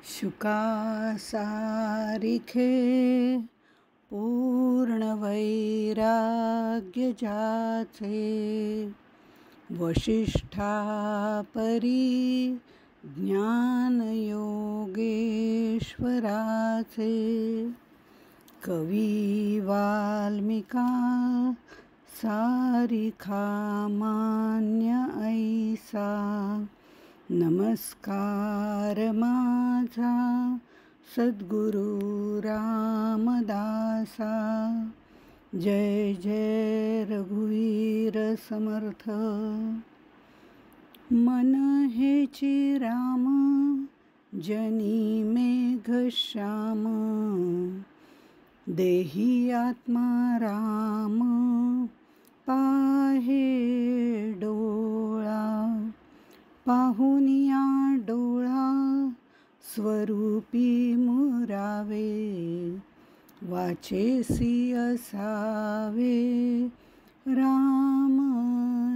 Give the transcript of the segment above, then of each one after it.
शुका सारिखे पूर्ण वैराग्य जाचे, वशिष्ठा परी ज्ञान योगेश्वराचे. कवी वाल्मिका सारिखा मान्य ऐसा, नमस्कार माझा सद्गुरु रामदासा. जय जय रघुवीर समर्थ. मन हेची राम जनी मेघश्याम, देही आत्मा राम पाहे डोळा. पाहुनिया डोळा स्वरूपी मुरावे, वाचेसी असावे राम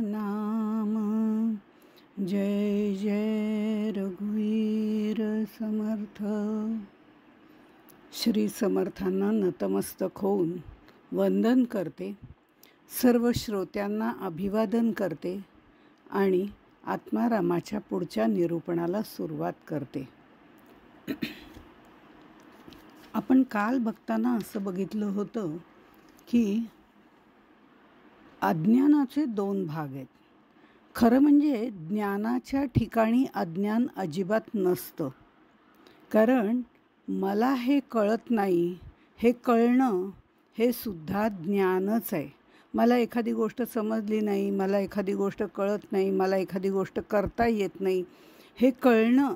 नाम. जय जय रघुवीर समर्थ. श्री समर्थांना नतमस्तक होऊन वंदन करते. सर्व श्रोत्यांना अभिवादन करते आणि आत्मारामाच्या पुढच्या निरूपणाला सुरुवात करते. आपण काल बघताना असं बघितलं होतं की अज्ञानाचे दोन भाग आहेत. खरं म्हणजे ज्ञानाच्या ठिकाणी अज्ञान अजिबात नसतं, कारण मला हे कळत नाही हे कळणं हे सुद्धा ज्ञानच आहे. मला एखादी गोष्ट समजली नाही, मला एखादी गोष्ट कळत नाही, मला एखादी गोष्ट करता येत नाही, हे कळणं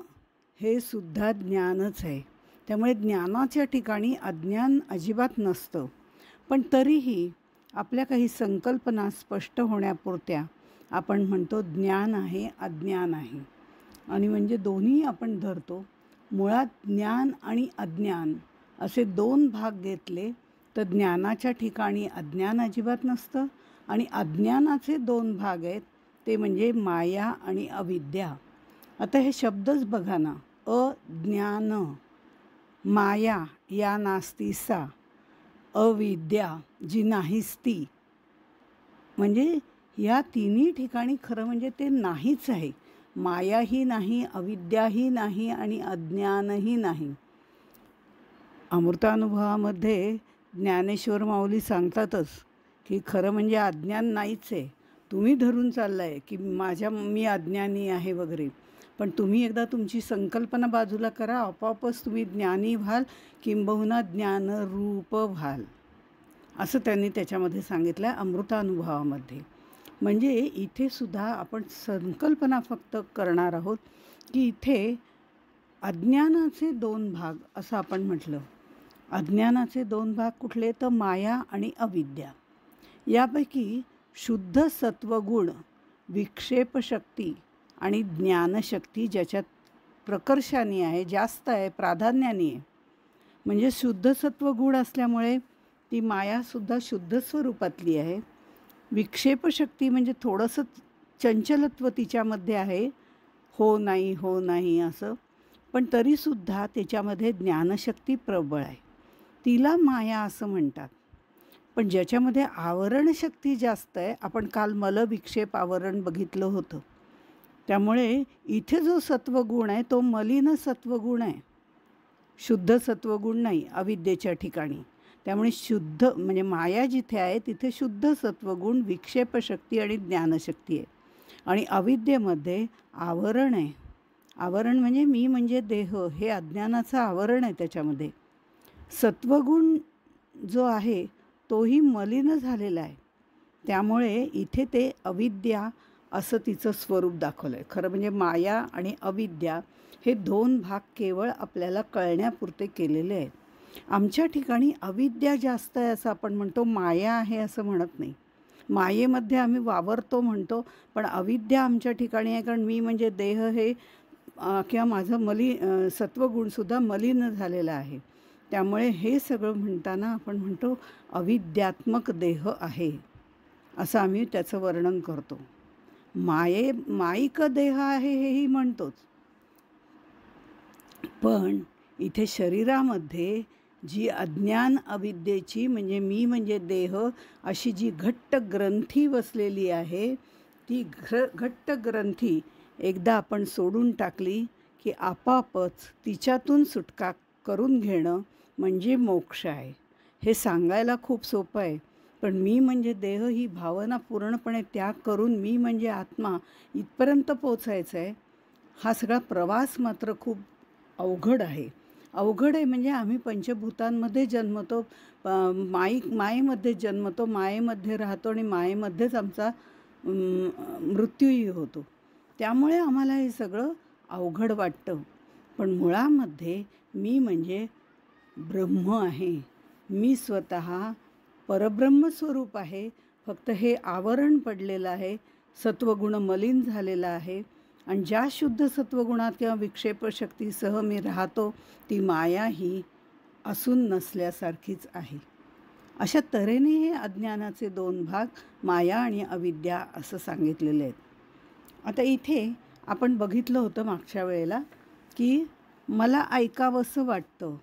हे सुद्धा ज्ञानच आहे. त्यामुळे ज्ञानाच्या ठिकाणी अज्ञान अजिबात नसतं. पण तरीही आपल्या काही संकल्पना स्पष्ट होण्यापुरत्या आपण म्हणतो ज्ञान आहे अज्ञान आहे. आणि म्हणजे दोन्ही आपण धरतो. मुळात ज्ञान आणि अज्ञान असे दोन भाग घेतले तर ज्ञानाच्या ठिकाणी अज्ञान अजिबात नसतं, आणि अज्ञानाचे दोन भाग आहेत ते म्हणजे माया आणि अविद्या. आता हे शब्दच बघा ना. अज्ञान, माया या नास्ती सा, अविद्या जी नाहीच ती. म्हणजे या तिन्ही ठिकाणी खरं म्हणजे ते नाहीच आहे. मायाही नाही, अविद्याही नाही आणि अज्ञानही नाही. अमृतानुभवामध्ये ज्ञानेश्वर माऊली सांगतातच की खरं म्हणजे अज्ञान नाहीच आहे. तुम्ही धरून चाललाय की मी अज्ञानी आहे वगैरे, पण तुम्ही एकदा तुमची संकल्पना बाजूला करा, आपोआपच तुम्ही ज्ञानी व्हाल, किंबहुना ज्ञानरूप व्हाल, असं त्यांनी त्याच्यामध्ये सांगितलं आहे अमृतानुभवामध्ये. म्हणजे इथे सुद्धा आपण संकल्पना फक्त करणार आहोत की इथे अज्ञानाचे दोन भाग असं आपण म्हटलं. अज्ञानाचे दोन भाग कुठले तर माया आणि अविद्या. यापैकी शुद्ध सत्वगुण, विक्षेपशक्ती आणि ज्ञानशक्ती ज्याच्यात प्रकर्षाने आहे, जास्त आहे, प्राधान्याने आहे. म्हणजे शुद्ध सत्वगुण असल्यामुळे ती मायासुद्धा शुद्ध स्वरूपातली आहे. विक्षेपशक्ती म्हणजे थोडंसं चंचलत्व तिच्यामध्ये आहे, हो नाही हो नाही असं, पण तरीसुद्धा त्याच्यामध्ये ज्ञानशक्ती प्रबळ आहे. तिला माया असं म्हणतात. पण ज्याच्यामध्ये आवरणशक्ती जास्त आहे, आपण काल मलविक्षेप आवरण बघितलं होतं. त्यामुळे इथे जो सत्वगुण आहे तो मलिन सत्वगुण आहे, शुद्ध सत्वगुण नाही अविद्येच्या ठिकाणी. त्यामुळे शुद्ध म्हणजे माया जिथे आहे तिथे शुद्ध सत्वगुण, विक्षेपशक्ती आणि ज्ञानशक्ती आहे. आणि अविद्येमध्ये आवरण आहे. आवरण म्हणजे मी म्हणजे देह, हे अज्ञानाचं आवरण आहे. त्याच्यामध्ये सत्वगुण जो आहे तोही मलिन झालेला आहे. त्यामुळे इथे ते अविद्या असं तिचं स्वरूप दाखवलं आहे. खरं म्हणजे माया आणि अविद्या हे दोन भाग केवळ आपल्याला कळण्यापुरते केलेले आहेत. आमच्या ठिकाणी अविद्या जास्त आहे असं आपण म्हणतो, माया आहे असं म्हणत नाही. मायेमध्ये आम्ही वावरतो म्हणतो, पण अविद्या आमच्या ठिकाणी आहे. कारण मी म्हणजे देह हे किंवा माझं सत्वगुणसुद्धा मलिन झालेला आहे. त्यामुळे हे सगळं म्हणताना आपण म्हणतो अविद्यात्मक देह आहे असं आम्ही त्याचं वर्णन करतो. मायिक देह आहे हेही म्हणतोच. पण इथे शरीरामध्ये जी अज्ञान अविद्येची म्हणजे मी म्हणजे देह अशी जी घट्ट ग्रंथी बसलेली आहे, ती घट्ट ग्रंथी एकदा आपण सोडून टाकली की आपोआपच तिच्यातून सुटका करून घेणं म्हणजे मोक्ष आहे. हे सांगायला खूप सोपं आहे, पण मी म्हणजे देह ही भावना पूर्णपणे त्याग करून मी म्हणजे आत्मा इथपर्यंत पोचायचं आहे. हा सगळा प्रवास मात्र खूप अवघड आहे. अवघड आहे म्हणजे आम्ही पंचभूतांमध्ये जन्मतो, मायेमध्ये जन्मतो, मायेमध्ये राहतो आणि मायेमध्येच आमचा मृत्यूही होतो. त्यामुळे आम्हाला हे सगळं अवघड वाटतं. पण मुळामध्ये मी म्हणजे ब्रह्म आहे. मी स्वतः परब्रह्मस्वरूप आहे. फक्त हे आवरण पडलेलं आहे, सत्वगुण मलिन झालेला आहे. आणि ज्या शुद्ध सत्वगुणात किंवा विक्षेपशक्तीसह मी राहतो, ती माया ही असून नसल्यासारखीच आहे. अशा तऱ्हेने हे अज्ञानाचे 2 भाग माया आणि अविद्या असं सांगितलेले आहेत. आता इथे आपण बघितलं होतं मागच्या वेळेला की मला ऐकावंसं वाटतं,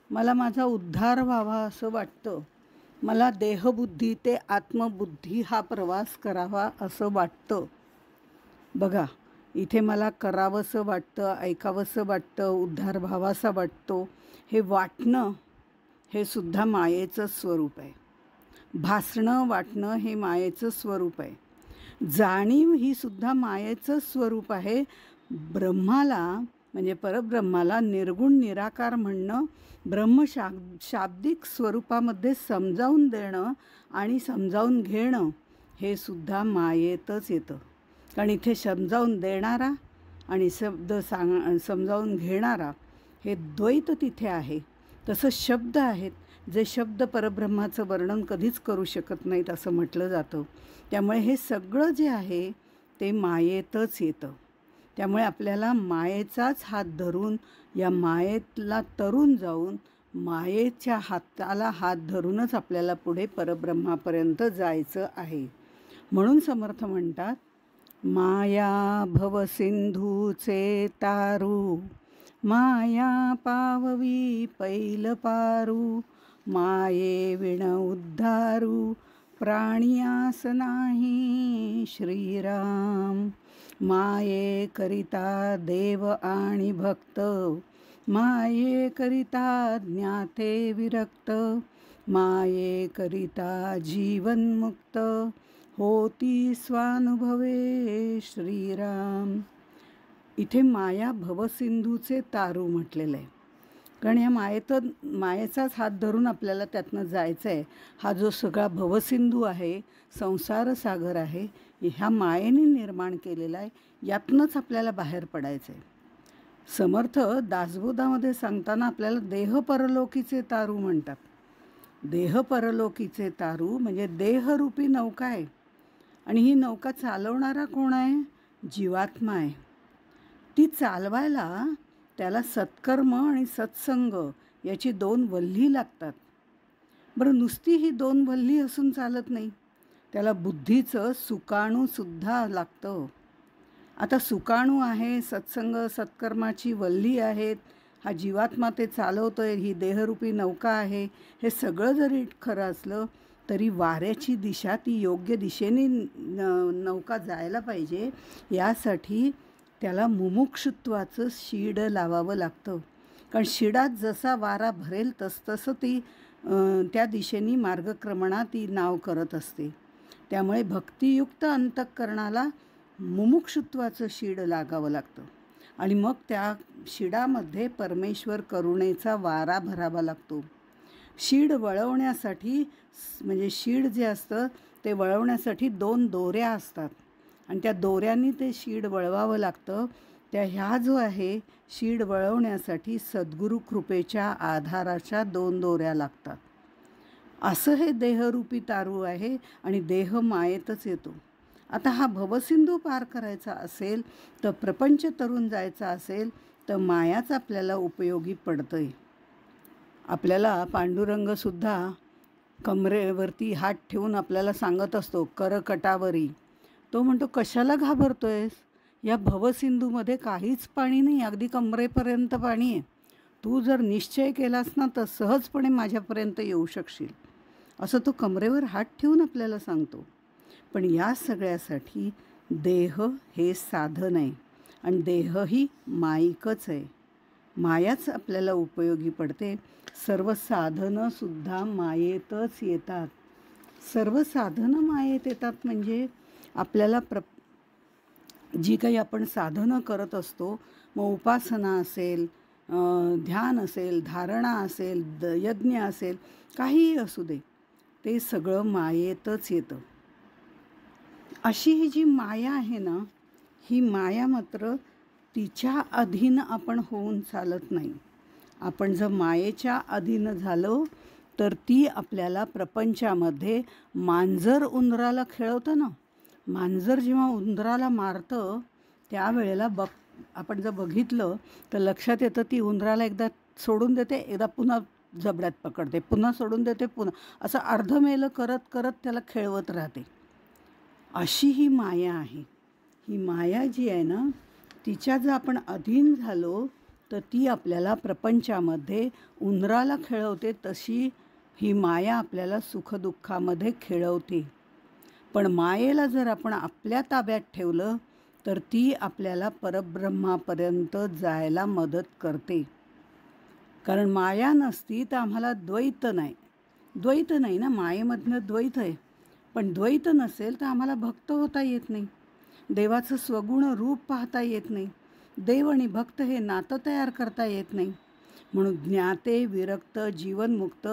मला माझा उद्धार व्हावा असं वाटतं, मला देहबुद्धी ते आत्मबुद्धी हा प्रवास करावा असं वाटतं. बघा, इथे मला करावंसं वाटतं, ऐकावंसं वाटतं, उद्धार व्हावासा वाटतो. हे वाटणं हे सुद्धा मायेचं स्वरूप आहे. भासणं, वाटणं हे मायेचं स्वरूप आहे. जाणीव ही सुद्धा मायेचं स्वरूप आहे. ब्रह्माला म्हणजे परब्रह्माला निर्गुण निराकार म्हणणं, शाब्दिक स्वरूपामध्ये समजावून देणं आणि समजावून घेणं हे सुद्धा मायेतच येतं. कारण इथे समजावून देणारा आणि समजावून घेणारा हे द्वैत तिथे आहे. तसं शब्द आहेत, जे शब्द परब्रह्माचं वर्णन कधीच करू शकत नाहीत असं म्हटलं जातं. त्यामुळे हे सगळं जे आहे ते मायेतच येतं. त्यामुळे आपल्याला मायेचाच हात धरून, या मायेतला तरून जाऊन मायेच्या हाताला हात धरूनच आपल्याला पुढे परब्रह्मापर्यंत जायचं आहे. म्हणून समर्थ म्हणतात, माया भवसिंधूचे तारू, माया पाववी पैल पारू, माये विण उद्धारू प्राणियास नाही श्रीराम. माये करिता देव आणि भक्त, माये करिता ज्ञाते विरक्त, माये करिता जीवनमुक्त, होती स्वानुभवे श्रीराम. इथे माया भवसिंधूचे तारू म्हटलेलं आहे. कारण या मायेचाच हात धरून आपल्याला त्यातनं जायचं आहे. हा जो सगळा भवसिंधू आहे, संसार सागर आहे, ह्या मायेने निर्माण केलेला आहे. यातनंच आपल्याला बाहेर पडायचं आहे. समर्थ दासबोधामध्ये सांगताना आपल्याला देह परलोकीचे तारू म्हणतात. देह परलोकीचे तारू म्हणजे देहरूपी नौका आहे. आणि ही नौका चालवणारा कोण आहे? जीवात्मा आहे. ती चालवायला त्याला सत्कर्म आणि सत्संग याची 2 वल्ही लागतात. बरं, नुसती ही 2 वल्ही असून चालत नाही, त्याला बुद्धीचं सुकाणूसुद्धा लागतं. आता सुकाणू आहे, सत्संग सत्कर्माची वल्ही आहेत, हा जीवात्मा ते चालवतोय, ही देहरूपी नौका आहे. हे सगळं जरी खरं असलं तरी वाऱ्याची दिशा ती योग्य दिशेने नौका जायला पाहिजे. यासाठी त्याला मुमुक्षुत्वाचं शीड लावावं लागतं. कारण शिडात जसा वारा भरेल तसतसं ती त्या दिशेने मार्गक्रमणा ती नाव करत असते. त्यामुळे भक्तियुक्त अंतःकरणाला मुमुक्षुत्वाचं शीड लागावं लागतं आणि मग त्या शिडामध्ये परमेश्वर करुणेचा वारा भरावा लागतो. शीड वळवण्यासाठी म्हणजे शीड जे असतं ते वळवण्यासाठी 2 दोऱ्या असतात आणि त्या दोऱ्यांनी ते शीड वळवावं लागतं. ह्या जो आहे शीड वळवण्यासाठी सद्गुरू कृपेच्या आधाराच्या 2 दोऱ्या लागतात. असं हे देहरूपी तारू आहे आणि देह मायेतच येतो. आता हा भवसिंधू पार करायचा असेल, तर प्रपंच तरून जायचा असेल, तर मायाच आपल्याला उपयोगी पडतंय. आपल्याला पांडुरंगसुद्धा कमरेवरती हात ठेवून आपल्याला सांगत असतो, करकटावरी. तो म्हणतो, कशाला घाबरतोयस? या भवसिंधूमध्ये काहीच पाणी नाही, अगदी कमरेपर्यंत पाणी आहे. तू जर निश्चय केलास ना तर सहजपणे माझ्यापर्यंत येऊ शकशील, असं तो कमरेवर हात ठेवून आपल्याला सांगतो. पण या सगळ्यासाठी देह हे साधन आहे आणि देहही माईकच आहे. मायाच आपल्याला उपयोगी पडते. सर्व साधनंसुद्धा मायेतच येतात. सर्व साधनं मायेत येतात म्हणजे आपल्याला जी काही आपण साधनं करत असतो, मग उपासना असेल, ध्यान असेल, धारणा असेल, यज्ञ असेल, काहीही असू दे, ते सगळं मायेतच येतं. अशी ही जी माया आहे ना, ही माया मात्र तिच्या अधीन आपण होऊन चालत नाही. आपण जर मायेच्या अधीन झालो तर ती आपल्याला प्रपंचामध्ये मांजर उंदराला खेळवतं ना, मांजर जेव्हा उंदराला मारतं त्यावेळेला आपण जर बघितलं तर लक्षात येतं, ती उंदराला एकदा सोडून देते, एकदा पुन्हा जबड्यात पकडते, पुन्हा सोडून देते, पुन्हा असं अर्धमेलं करत करत त्याला खेळवत राहते. अशी ही माया आहे. ही माया जी आहे ना, तिच्या जर आपण अधीन झालो तर ती आपल्याला प्रपंचामध्ये उंदराला खेळवते, तशी ही माया आपल्याला सुखदुःखामध्ये खेळवते. पण मायेला जर आपण आपल्या ताब्यात ठेवलं तर ती आपल्याला परब्रह्मापर्यंत जायला मदत करते. कारण माया नसती तर आम्हाला द्वैत नाही ना, मायेमधनं द्वैत आहे. पण द्वैत नसेल तर आम्हाला भक्त होता येत नाही, देवाचं स्वगुण रूप पाहता येत नाही, देव आणि भक्त हे नातं तयार करता येत नाही. म्हणून ज्ञाते, विरक्त, जीवनमुक्त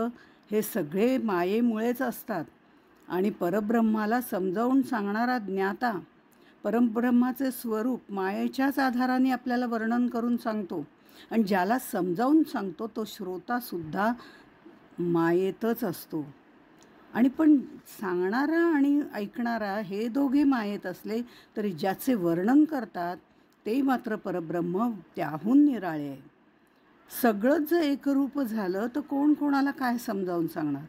हे सगळे मायेमुळेच असतात. आणि परब्रह्माला समजावून सांगणारा ज्ञाता परब्रह्माचे स्वरूप मायेच्याच आधाराने आपल्याला वर्णन करून सांगतो. आणि ज्याला समजावून सांगतो तो श्रोतासुद्धा मायेतच असतो. आणि पण सांगणारा आणि ऐकणारा हे दोघे मायेत असले तरी ज्याचे वर्णन करतात ते मात्र परब्रह्म त्याहून निराळे आहे. सगळंच जर एकरूप झालं तर कोण कोणाला काय समजावून सांगणार.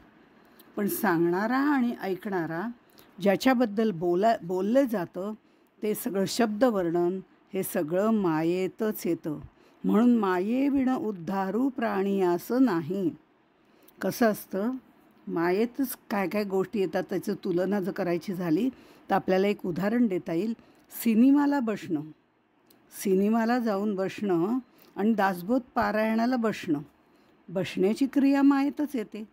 पण सांगणारा आणि ऐकणारा ज्याच्याबद्दल बोललं जातं ते सगळं शब्दवर्णन हे सगळं मायेतच येतं. म्हणून मायेविण उद्धारू प्राणी असं नाही. कसं असतं, मायेतच काय काय गोष्टी येतात. त्याची तुलना जर करायची झाली तर आपल्याला एक उदाहरण देता येईल. सिनेमाला जाऊन बसणं आणि दासबोध पारायणाला बसण्याची क्रिया मायेतच येते.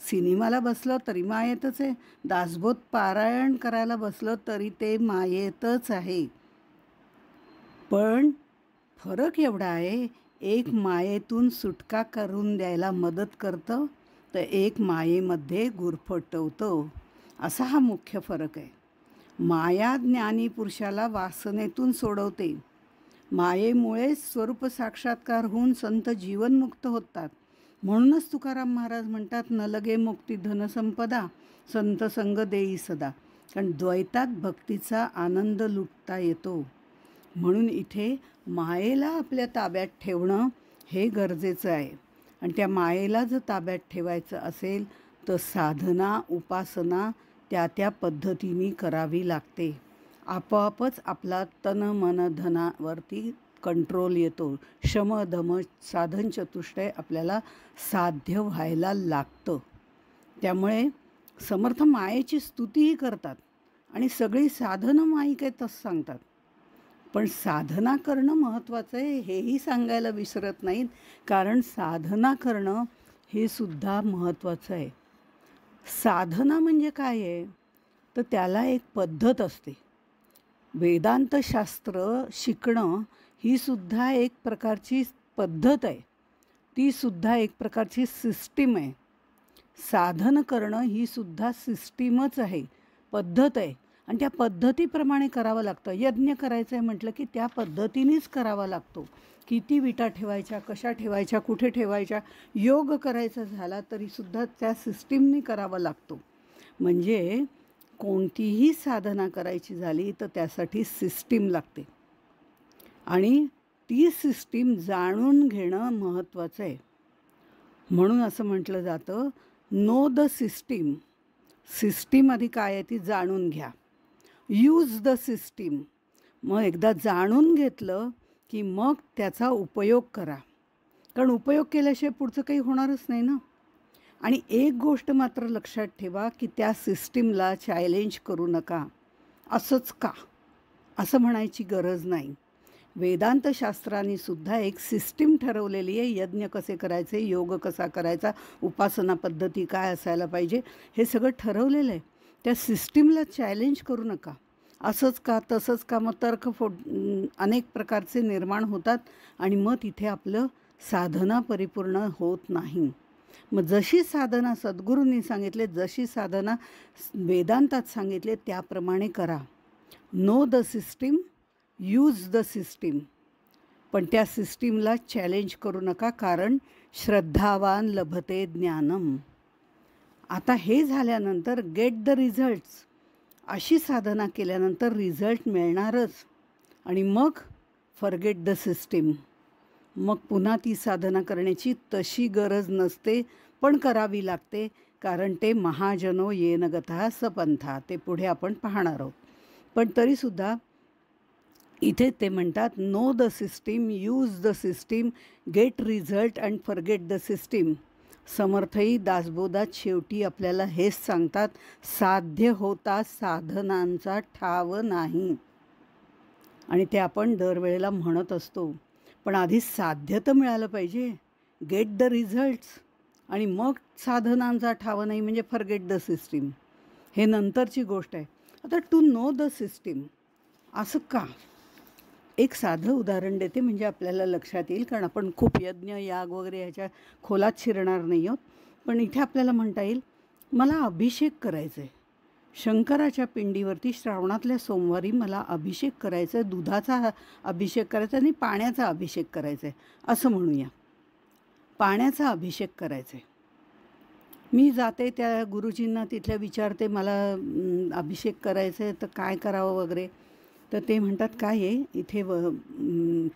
सिनेमाला बसलं तरी मायेतच आहे, दासबोध पारायण करायला बसलं तरी ते मायेतच आहे. पण फरक एवढा आहे, एक मायेतून सुटका करून द्यायला मदत करतं तर एक मायेमध्ये गुरफटवतं. असा हा मुख्य फरक आहे. माया ज्ञानी पुरुषाला वासनेतून सोडवते. मायेमुळेच स्वरूप साक्षात्कार होऊन संत जीवनमुक्त होतात. म्हणूनच तुकाराम महाराज म्हणतात, न लगे मुक्ती धनसंपदा, संत संग देई सदा. कारण द्वैतात भक्तीचा आनंद लुटता येतो. म्हणून इथे मायेला आपल्या ताब्यात ठेवणं हे गरजेचं आहे. आणि त्या मायेला जर ताब्यात ठेवायचं असेल तर साधना, उपासना त्या पद्धतीने करावी लागते. आपोआपच आपला तन मन धनावरती कंट्रोल येतो. शम दम साधन चतुष्टय आपल्याला साध्य व्हायला लागतं. त्यामुळे समर्थ मायेची स्तुतीही करतात आणि सगळी साधनं माईक आहेत असं सांगतात. पण साधना करणं महत्त्वाचं आहे हेही सांगायला विसरत नाहीत. कारण साधना करणं हे सुद्धा महत्त्वाचं आहे. साधना म्हणजे काय आहे तर त्याला एक पद्धत असते. वेदांतशास्त्र शिकणं ही सुद्धा एक प्रकारची पद्धत आहे, ती सुद्धा एक प्रकारची सिस्टीम आहे. साधन करणं ही सुद्धा सिस्टीमच आहे, पद्धत आहे. आणि त्या पद्धतीप्रमाणे करावं लागतं. यज्ञ करायचं आहे म्हटलं की त्या पद्धतीनेच करावा लागतो. किती विटा ठेवायच्या, कशा ठेवायच्या, कुठे ठेवायच्या. योग करायचा झाला तरीसुद्धा त्या सिस्टीमने करावा लागतो. म्हणजे कोणतीही साधना करायची झाली तर त्यासाठी सिस्टीम लागते आणि ती सिस्टीम जाणून घेणं महत्त्वाचं आहे. म्हणून असं म्हटलं जातं, नो द सिस्टीम. सिस्टीम आधी काय आहे ती जाणून घ्या. Use the system. मग एकदा जाणून घेतलं की मग त्याचा उपयोग करा, कारण उपयोग केल्याशिवाय पुढचं काही होणारच नाही ना. आणि एक गोष्ट मात्र लक्षात ठेवा की त्या सिस्टीमला चॅलेंज करू नका. असंच का असं म्हणायची गरज नाही. वेदांतशास्त्रांनी सुद्धा एक सिस्टीम ठरवलेली आहे. यज्ञ कसे करायचे, योग कसा करायचा, उपासना पद्धती काय असायला पाहिजे, हे सगळं ठरवलेलं आहे. त्या सिस्टीमला चॅलेंज करू नका. असंच का, तसंच का, मग तर्क अनेक प्रकारचे निर्माण होतात आणि मग तिथे आपलं साधना परिपूर्ण होत नाही. मग जशी साधना सद्गुरूंनी सांगितले, जशी साधना वेदांतात सांगितले त्याप्रमाणे करा. No the system, use the system. पण त्या सिस्टीमला चॅलेंज करू नका, कारण श्रद्धावान लभते ज्ञानम. आता हे झाल्यानंतर गेट द रिझल्ट्स. अशी साधना केल्यानंतर रिझल्ट मिळणारच. आणि मग फॉरगेट द सिस्टीम. मग पुन्हा ती साधना करण्याची तशी गरज नसते, पण करावी लागते, कारण ते महाजनो येन गतः सपंथा, ते पुढे आपण पाहणार आहोत. पण तरीसुद्धा इथे ते म्हणतात know the system, use the system, get result and forget the system. समर्थही दासबोधात शेवटी आपल्याला हेच सांगतात, साध्य होता साधनांचा ठाव नाही. आणि ते आपण दरवेळेला म्हणत असतो, पण आधी साध्य तर मिळालं पाहिजे. गेट द रिझल्ट्स आणि मग साधनांचा ठाव नाही म्हणजे फॉरगेट द सिस्टीम, हे नंतरची गोष्ट आहे. आता टू नो द सिस्टीम असं का? एक साधं उदाहरण देते म्हणजे आपल्याला लक्षात येईल, कारण आपण खूप यज्ञ याग वगैरे ह्याच्या खोलात शिरणार नाही आहोत. पण इथे आपल्याला म्हणता येईल, मला अभिषेक करायचा आहे शंकराच्या पिंडीवरती. श्रावणातल्या सोमवारी मला अभिषेक करायचा आहे, दुधाचा अभिषेक करायचा आणि पाण्याचा अभिषेक करायचा आहे असं म्हणूया. पाण्याचा अभिषेक करायचा आहे. मी जाते त्या गुरुजींना, तिथल्या विचारते मला अभिषेक करायचं आहे तर काय करावं वगैरे. तर ते म्हणतात काय आहे इथे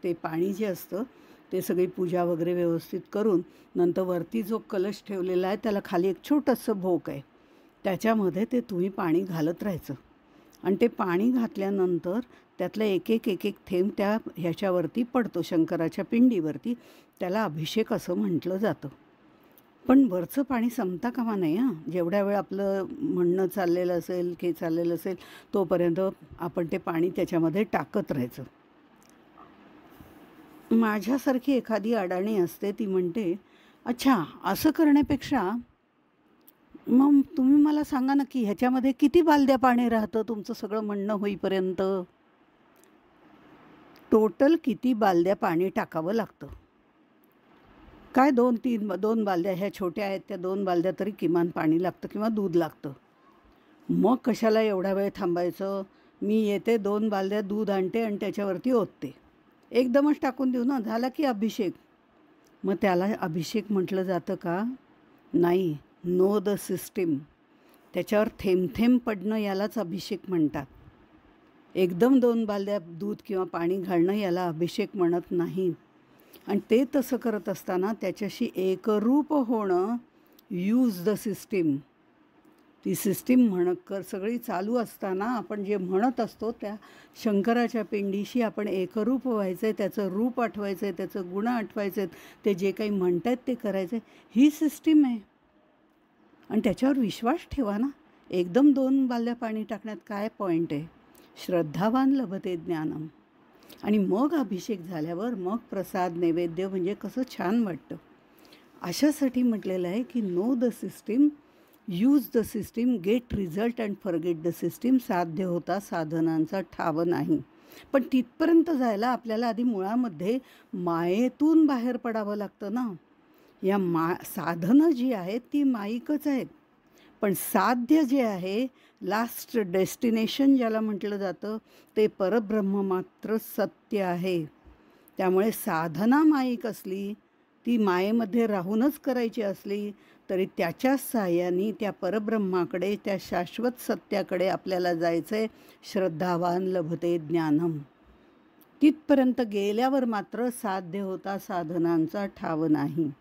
ते पाणी जे असतं ते सगळी पूजा वगैरे व्यवस्थित करून नंतर वरती जो कलश ठेवलेला आहे त्याला खाली एक छोटंसं भोक आहे, त्याच्यामध्ये ते तुम्ही पाणी घालत राहायचं. आणि ते पाणी घातल्यानंतर त्यातलं एक एक थेंब त्या ह्याच्यावरती पडतो, शंकराच्या पिंडीवरती. त्याला अभिषेक असं म्हटलं जातं. पण वरचं पाणी संपता कामा नाही हां. जेवढ्या वेळ आपलं म्हणणं चाललेलं असेल की चाललेलं असेल तोपर्यंत आपण ते पाणी त्याच्यामध्ये टाकत राहायचं. माझ्यासारखी एखादी अडाणी असते, ती म्हणते अच्छा असं करण्यापेक्षा मग तुम्ही मला सांगा ना की ह्याच्यामध्ये किती बालद्या पाणी राहतं तुमचं सगळं म्हणणं होईपर्यंत. टोटल किती बालद्या पाणी टाकावं लागतं? काय 2 बालद्या ह्या छोट्या आहेत, त्या 2 बालद्या तरी किमान पाणी लागतं किंवा दूध लागतं. मग कशाला एवढा वेळ थांबायचं? मी येते 2 बालद्या दूध आणते आणि त्याच्यावरती ओतते, एकदमच टाकून देऊ ना, झाला की अभिषेक. मग त्याला अभिषेक म्हटलं जातं का? नाही. No the system. त्याच्यावर थेंब थेंब पडणं यालाच अभिषेक म्हणतात. एकदम 2 बालद्या दूध किंवा पाणी घालणं याला अभिषेक म्हणत नाही. आणि ते तसं करत असताना त्याच्याशी एकरूप होणं, यूज द सिस्टीम. ती सिस्टीम सगळी चालू असताना आपण जे म्हणत असतो त्या शंकराच्या पिंडीशी आपण एकरूप व्हायचं आहे, त्याचं रूप आठवायचं आहे, त्याचं गुण आठवायचे आहेत, ते जे काही म्हणत आहेत ते करायचं आहे. ही सिस्टीम आहे. आणि त्याच्यावर विश्वास ठेवा ना. एकदम 2 बालद्या पाणी टाकण्यात काय पॉईंट आहे? श्रद्धावान लभते ज्ञानम. आणि मग अभिषेक झाल्यावर मग प्रसाद नैवेद्य म्हणजे कसं छान वाटतं. अशासाठी म्हटलेलं आहे की know the system, use the system, get result and forget the system. साध्य होता साधनांचा ठाव नाही. पण तिथपर्यंत जायला आपल्याला आधी मुळामध्ये मायेतून बाहेर पडावं लागतं ना. या साधनं जी आहेत ती माईकच आहेत, पण साध्य जे आहे, लास्ट डेस्टिनेशन ज्याला म्हटलं जातं, ते परब्रह्म मात्र सत्य आहे. त्यामुळे साधना माईक असली, ती मायेमध्ये राहूनच करायची असली तरी त्याच्याच साहाय्याने त्या परब्रह्माकडे, त्या शाश्वत सत्याकडे आपल्याला जायचं आहे. श्रद्धावान लभते ज्ञानम. तिथपर्यंत गेल्यावर मात्र साध्य होता साधनांचा ठाव नाही.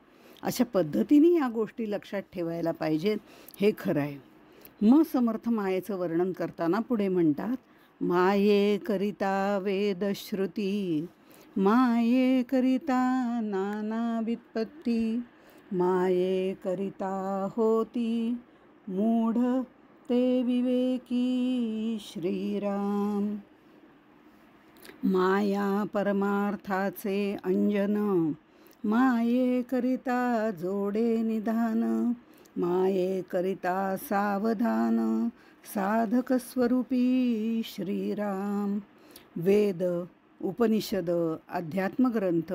अशा पद्धतीने या गोष्टी लक्षात ठेवायला पाहिजेत, हे खरं आहे. मग समर्थ मायेचं वर्णन करताना पुढे म्हणतात, मायेकरिता वेदश्रुती, मायेकरिता नाना वित्पत्ती, मायेकरिता होती मूढ ते विवेकी श्रीराम. माया परमार्थाचे अंजन, मायेकरिता जोडे निधान, मायेकरिता सावधान साधक स्वरूपी श्रीराम. वेद, उपनिषद, अध्यात्मग्रंथ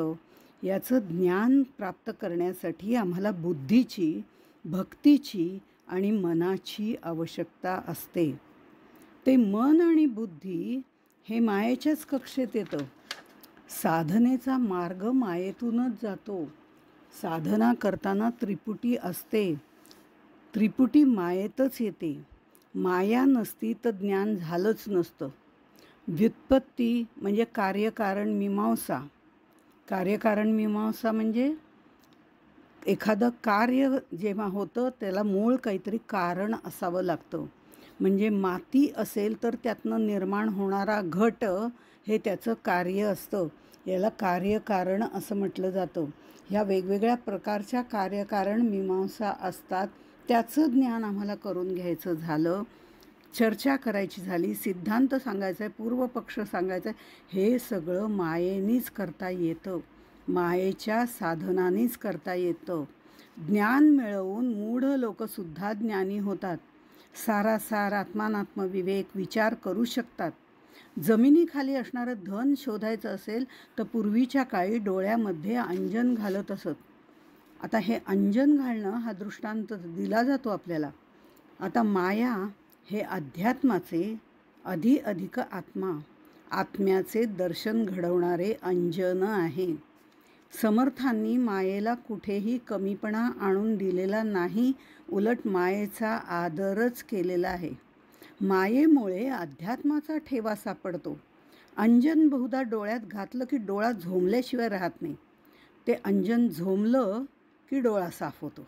याचं ज्ञान प्राप्त करण्यासाठी आम्हाला बुद्धीची, भक्तीची आणि मनाची आवश्यकता असते. ते मन आणि बुद्धी हे मायेच्याच कक्षेत येतं. साधनेचा मार्ग मायेतूनच जातो. साधना करताना त्रिपुटी असते, त्रिपुटी मायेतच येते. माया नसती तर ज्ञान झालंच नसतं. व्युत्पत्ती म्हणजे कार्यकारण मीमांसा. कार्यकारण मीमांसा म्हणजे एखादं कार्य जेव्हा होतं त्याला मूळ काहीतरी कारण असावं लागतं. म्हणजे माती असेल तर त्यातनं निर्माण होणारा घट हे त्याचं कार्य असतं. याला कार्यकारण असं म्हटलं जातं. ह्या वेगवेगळ्या प्रकारच्या कार्यकारण मीमांसा असतात. त्याचं ज्ञान आम्हाला करून घ्यायचं झालं, चर्चा करायची झाली, सिद्धांत सांगायचा आहे, पूर्वपक्ष सांगायचा आहे, हे सगळं मायेनीच करता येतं. मायेच्या साधनानेच करता येतं. ज्ञान मिळवून मूढ लोकसुद्धा ज्ञानी होतात. सारासार आत्मानात्म विवेक विचार करू शकतात. जमिनीखाली असणारं धन शोधायचं असेल तर पूर्वीच्या काळी डोळ्यामध्ये अंजन घालत असत. आता हे अंजन घालणं हा दृष्टांत दिला जातो आपल्याला. आता माया हे अध्यात्माचे अधिक आत्मा, आत्म्याचे दर्शन घडवणारे अंजन आहे. समर्थांनी मायेला कुठेही कमीपणा आणून दिलेला नाही, उलट मायेचा आदरच केलेला आहे. मायेमुळे अध्यात्माचा ठेवा सापडतो. अंजन बहुधा डोळ्यात घातलं की डोळा झोमल्याशिवाय राहत नाही. ते अंजन झोमलं की डोळा साफ होतो.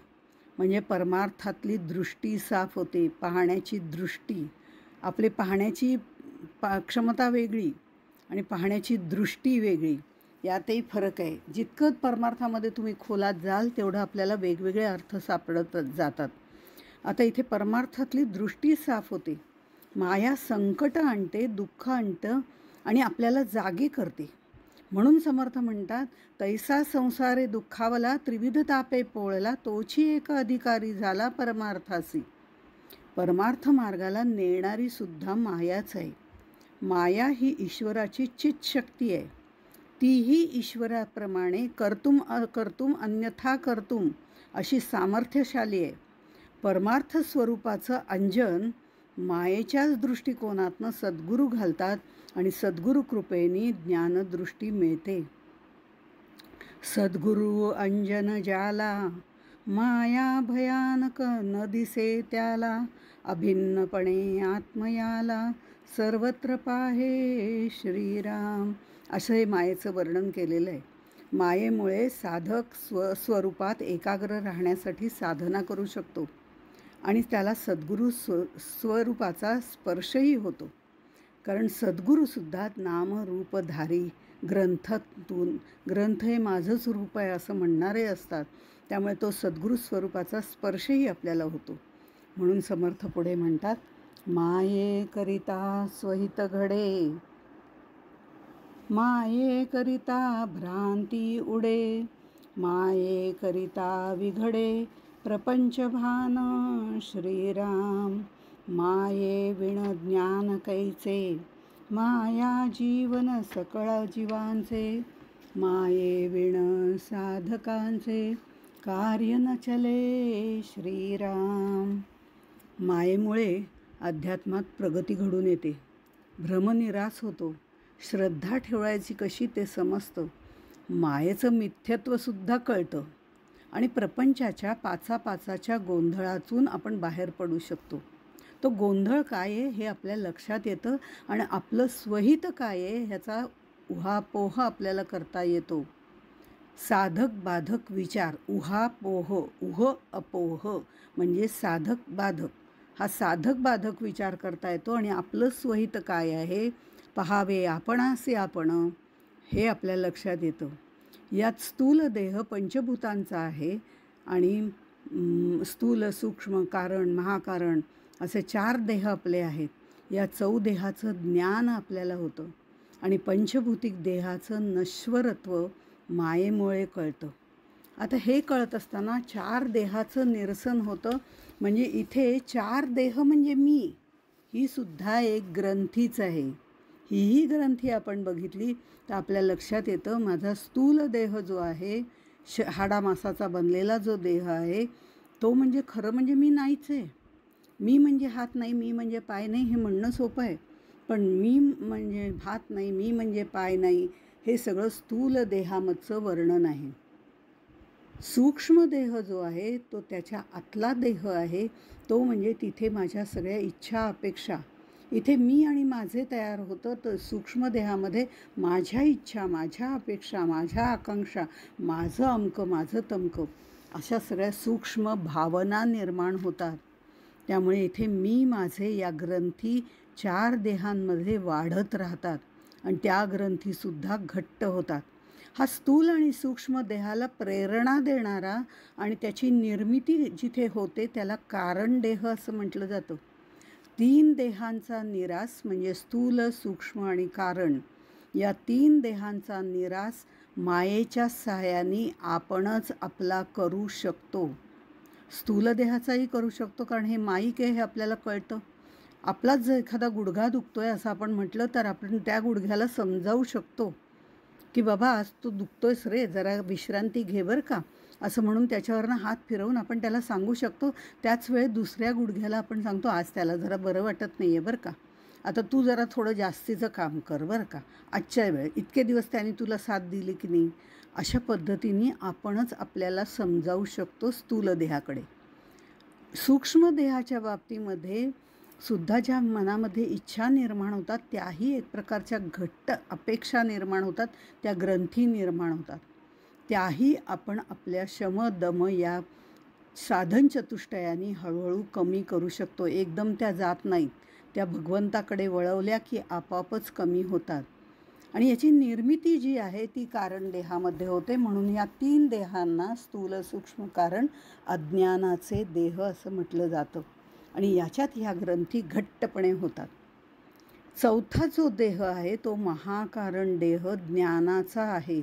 म्हणजे परमार्थातली दृष्टी साफ होते. पाहण्याची दृष्टी, आपली पाहण्याची क्षमता वेगळी आणि पाहण्याची दृष्टी वेगळी, यातही फरक आहे. जितकं परमार्थामध्ये तुम्ही खोलात जाल तेवढं आपल्याला वेगवेगळे अर्थ सापडत जातात. आता इथे परमार्थातली दृष्टी साफ होते. माया संकट आणते, दुःख आणतं आणि आपल्याला जागे करते. म्हणून समर्थ म्हणतात, तैसा संसारे दुःखावला, त्रिविध तापे पोळला, तोची एक अधिकारी झाला परमार्थासी. परमार्थ मार्गाला नेणारी सुद्धा मायाच आहे. माया ही ईश्वराची चित्शक्ती आहे. तीही ईश्वराप्रमाणे कर्तुम अकर्तुम अन्यथा कर्तुम अशी सामर्थ्यशाली आहे. परमार्थ स्वरूपाचं अंजन मायेच्याच दृष्टिकोनातनं सद्गुरू घालतात आणि सद्गुरू कृपेने ज्ञानदृष्टी मिळते. सद्गुरू अंजन ज्याला, माया भयानक न दिसे त्याला, अभिन्नपणे आत्मयाला सर्वत्र पाहे श्रीराम. असं हे मायेचं वर्णन केलेलं आहे. मायेमुळे साधक स्वरूपात एकाग्र राहण्यासाठी साधना करू शकतो आणि त्याला सद्गुरू स्वरूपाचा स्पर्शही होतो. कारण सद्गुरूसुद्धा नामरूपधारी, ग्रंथातून ग्रंथ हे माझंच रूप आहे असं म्हणणारे असतात. त्यामुळे तो सद्गुरू स्वरूपाचा स्पर्शही आपल्याला होतो. म्हणून समर्थ पुढे म्हणतात, मायेकरिता स्वहित घडे, मायेकरिता भ्रांती उडे, मायेकरिता विघडे प्रपंच भान श्रीराम. माये विण ज्ञान कैचे, माया जीवन सकळ जीवांचे, माये विण साधकांचे कार्य न चले श्रीराम. मायेमुळे अध्यात्मात प्रगती घडून येते, भ्रमनिरास होतो, श्रद्धा ठेवायची कशी ते समजतं, मायेचं मिथ्यत्वसुद्धा कळतं आणि प्रपंचाच्या पाचापाचाच्या गोंधळातून आपण बाहेर पडू शकतो. तो गोंधळ काय आहे हे आपल्या लक्षात येतं आणि आपलं स्वहित काय आहे ह्याचा उहापोह आपल्याला करता येतो. साधक बाधक विचार, उहापोह, उह अपोह म्हणजे साधक बाधक. हा साधक बाधक विचार करता येतो आणि आपलं स्वहित काय आहे पहावे आपणासे आपण, हे आपल्या लक्षात येतं. यात स्थूल देह पंचभूतांचा आहे आणि स्थूल सूक्ष्म कारण महाकारण असे 4 देह आपले आहेत. या चौदेहाचं ज्ञान आपल्याला होतं आणि पंचभौतिक देहाचं नश्वरत्व मायेमुळे कळतं. आता हे कळत असताना 4 देहाचं निरसन होतं. म्हणजे इथे 4 देह म्हणजे मी, ही सुद्धा एक ग्रंथीच आहे. हीही ग्रंथी आपण बघितली तर आपल्या लक्षात येतं माझा स्थूल देह जो आहे, हाडामासाचा बनलेला जो देह आहे, तो म्हणजे खरं म्हणजे मी नाहीच आहे. मी म्हणजे हात नाही, मी म्हणजे पाय नाही, हे म्हणणं सोपं आहे. पण मी म्हणजे हात नाही, मी म्हणजे पाय नाही, हे सगळं स्थूल देहामधचं वर्णन आहे. सूक्ष्म देह जो आहे तो त्याच्या आतला देह आहे. तो म्हणजे तिथे माझ्या सगळ्या इच्छा अपेक्षा, इथे मी आणि माझे तयार होतं. तर सूक्ष्म देहामध्ये माझ्या इच्छा, माझ्या अपेक्षा, माझ्या आकांक्षा, माझं अमकं माझं तमकं अशा सगळ्या सूक्ष्म भावना निर्माण होतात. त्यामुळे इथे मी माझे या ग्रंथी 4 देहांमध्ये वाढत राहतात आणि त्या ग्रंथीसुद्धा घट्ट होतात. हा स्थूल आणि सूक्ष्म देहाला प्रेरणा देणारा आणि त्याची निर्मिती जिथे होते त्याला कारण देह असं म्हटलं जातं. 3 देहांचा निरास म्हणजे स्थूल सूक्ष्म आणि कारण, या 3 देहांचा निरास मायेच्या सहाय्याने आपणच आपला करू शकतो. स्थूल देहाचाही करू शकतो कारण हे माईक आहे हे आपल्याला कळतं. आपलाच जर एखादा गुडघा दुखतोय असं आपण म्हटलं तर आपण त्या गुडघ्याला समजावू शकतो की बाबा आज तू दुखतोयस रे, जरा विश्रांती घे बरं का, असं म्हणून त्याच्यावरनं हात फिरवून आपण त्याला सांगू शकतो. त्याच वेळेस दुसऱ्या गुडघ्याला आपण सांगतो आज त्याला जरा बरं वाटत नाही आहे बरं का, आता तू जरा थोडं जास्तीचं काम कर बरं का, आजच्या वेळ इतके दिवस त्याने तुला साथ दिली की नाही. अशा पद्धतीने आपणच आपल्याला समजावू शकतो स्थूल देहाकडे. सूक्ष्म देहाच्या बाबतीमध्ये सुद्धा ज्या मनामध्ये इच्छा निर्माण होतात त्याही एक प्रकारच्या घट्ट अपेक्षा निर्माण होतात, त्या ग्रंथी निर्माण होतात. त्याही आपण आपल्या शम दम या साधन चतुष्टयाने हळूहळू कमी करू शकतो. एकदम त्या जात नाहीत, त्या भगवंताकडे वळवल्या की आपोआपच कमी होतात. आणि याची निर्मिती जी आहे ती कारण देहामध्ये होते. म्हणून या 3 देहांना स्थूल सूक्ष्म कारण अज्ञानाचे देह असं म्हटलं जातं आणि याच्यात ह्या ग्रंथी घट्टपणे होतात. चौथा जो देह आहे तो महाकारण देह ज्ञानाचा आहे.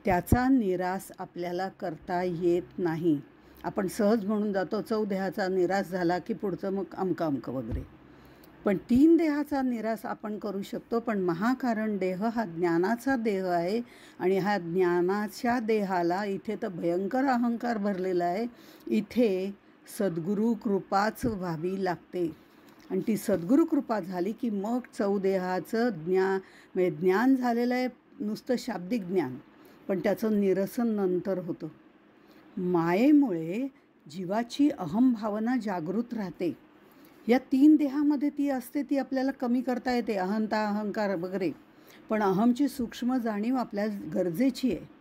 त्याचा निरास आपल्याला करता येत नाही. आपण सहज म्हणून जातो चौदेहाचा निरास झाला की पुढचं मग अमकं अमकं वगैरे, पण 3 देहाचा निरास आपण करू शकतो. पण महाकारण देह हा ज्ञानाचा देह आहे आणि ह्या ज्ञानाच्या देहाला इथे तर भयंकर अहंकार भरलेला आहे. इथे सद्गुरू कृपाच व्हावी लागते आणि ती सद्गुरू कृपा झाली की मग चौदेहाचं म्हणजे ज्ञान झालेलं आहे, नुसतं शाब्दिक ज्ञान, पण त्याचं निरसन नंतर होतं. मायेमुळे जीवाची अहमभावना जागृत राहते. या 3 देहामध्ये ती असते, ती आपल्याला कमी करता येते, अहंता अहंकार वगैरे, पण अहमची सूक्ष्म जाणीव आपल्या गरजेची आहे.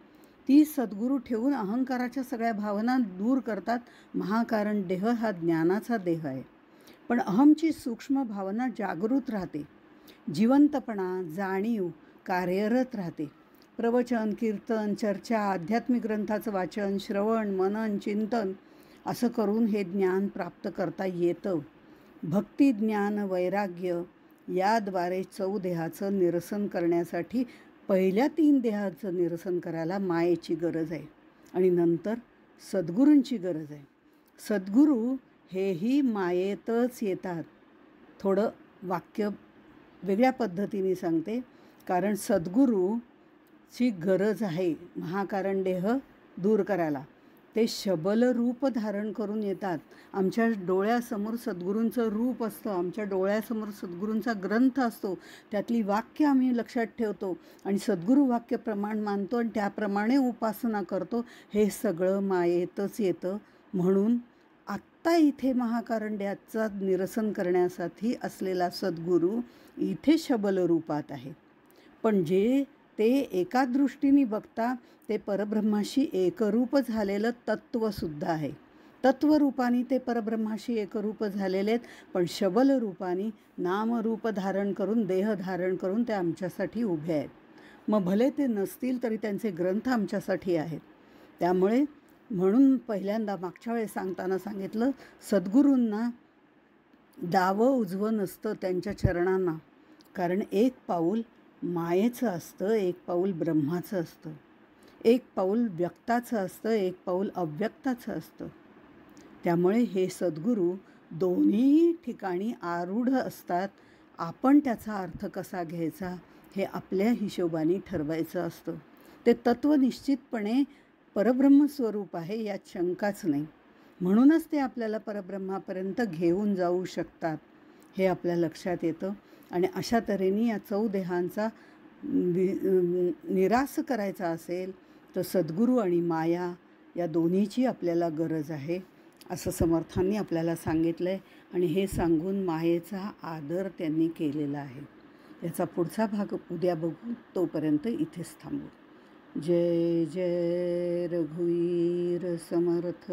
ती सद्गुरू ठेवून अहंकाराच्या सगळ्या भावना दूर करतात. महाकारण देह हा ज्ञानाचा देह आहे, पण अहमची सूक्ष्म भावना जागृत राहते. जिवंतपणा जाणीव कार्यरत राहते. प्रवचन कीर्तन चर्चा आध्यात्मिक ग्रंथाचं वाचन श्रवण मनन चिंतन असं करून हे ज्ञान प्राप्त करता येतं. भक्ती ज्ञान वैराग्य याद्वारे चौदेहाचं निरसन करण्यासाठी पहिल्या 3 देहाचं निरसन करायला मायेची गरज आहे आणि नंतर सद्गुरूंची गरज आहे. सद्गुरू हेही मायेतच येतात. थोडं वाक्य वेगळ्या पद्धतीने सांगते, कारण सद्गुरूची गरज आहे महाकारण देह दूर करायला. ते शबल रूप धारण करून येतात. आमच्या डोळ्यासमोर सद्गुरूंचं रूप असतं, आमच्या डोळ्यासमोर सद्गुरूंचा ग्रंथ असतो, त्यातली वाक्य आम्ही लक्षात ठेवतो आणि सद्गुरू वाक्य प्रमाण मानतो आणि त्याप्रमाणे उपासना करतो. हे सगळं मायेतच येतं. म्हणून आत्ता इथे महाकारण देहाचं निरसन करण्यासाठी असलेला सद्गुरू इथे शबल रूपात आहे, पण जे ते एका दृष्टीने बघता ते परब्रह्माशी एकरूप झालेलं तत्त्वसुद्धा आहे. तत्वरूपाने ते परब्रह्माशी एकरूप झालेले आहेत, पण शबल रूपाने नामरूप धारण करून, देह धारण करून ते आमच्यासाठी उभे आहेत. मग भले ते नसतील तरी त्यांचे ग्रंथ आमच्यासाठी आहेत. त्यामुळे म्हणून पहिल्यांदा मागच्या वेळेस सांगताना सांगितलं, सद्गुरूंना डावं उजवं नसतं त्यांच्या चरणांना. कारण एक पाऊल मायेचं असतं, एक पाऊल ब्रह्माचं असतं, एक पाऊल व्यक्ताचं असतं, एक पाऊल अव्यक्ताचं असतं. त्यामुळे हे सद्गुरू दोन्ही ठिकाणी आरूढ असतात. आपण त्याचा अर्थ कसा घ्यायचा हे आपल्या हिशोबाने ठरवायचं असतं. ते तत्त्व निश्चितपणे परब्रह्मस्वरूप आहे, यात शंकाच नाही. म्हणूनच ते आपल्याला परब्रह्मापर्यंत घेऊन जाऊ शकतात हे आपल्या लक्षात येतं. आणि अशा तऱ्हेने या चौदेहांचा निरास करायचा असेल तर सद्गुरू आणि माया या दोन्हीची आपल्याला गरज आहे, असं समर्थांनी आपल्याला सांगितलं आहे. आणि हे सांगून मायेचा आदर त्यांनी केलेला आहे. याचा पुढचा भाग उद्या बघू. तोपर्यंत इथेच थांबू. जय जय रघुवीर समर्थ.